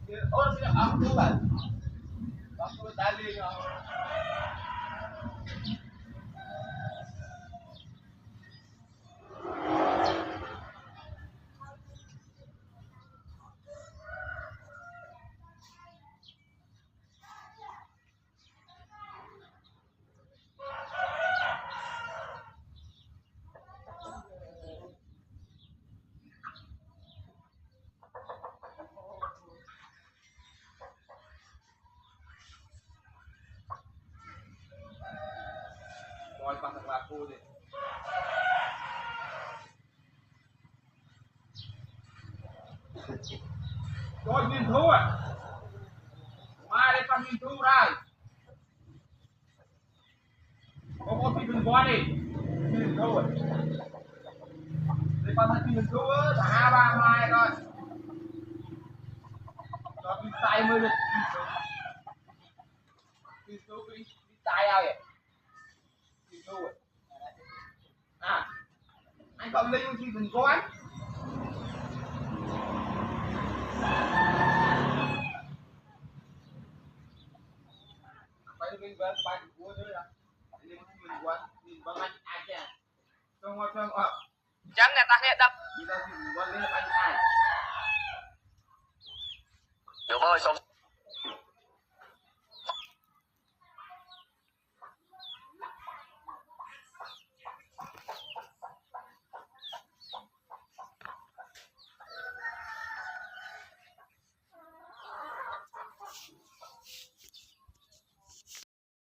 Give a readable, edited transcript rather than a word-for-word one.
Orang sini aku kan, aku tali yang coi bằng là cô thì coi nhìn thú à, mai đây con nhìn thú ra, có một tí đừng qua đi, nhìn thú à, đây con thấy nhìn thú á, thả ba mai coi, cho cái tay mới được, nhìn thú cái tay ao vậy, nhìn thú à, anh còn lấy một tí đừng qua. Mình vẫn bài của thôi à, mình quán mình vẫn anh chứ, xong Chẳng này ta nghe đập. đi ra mình quán lên anh ai. Được rồi, xong.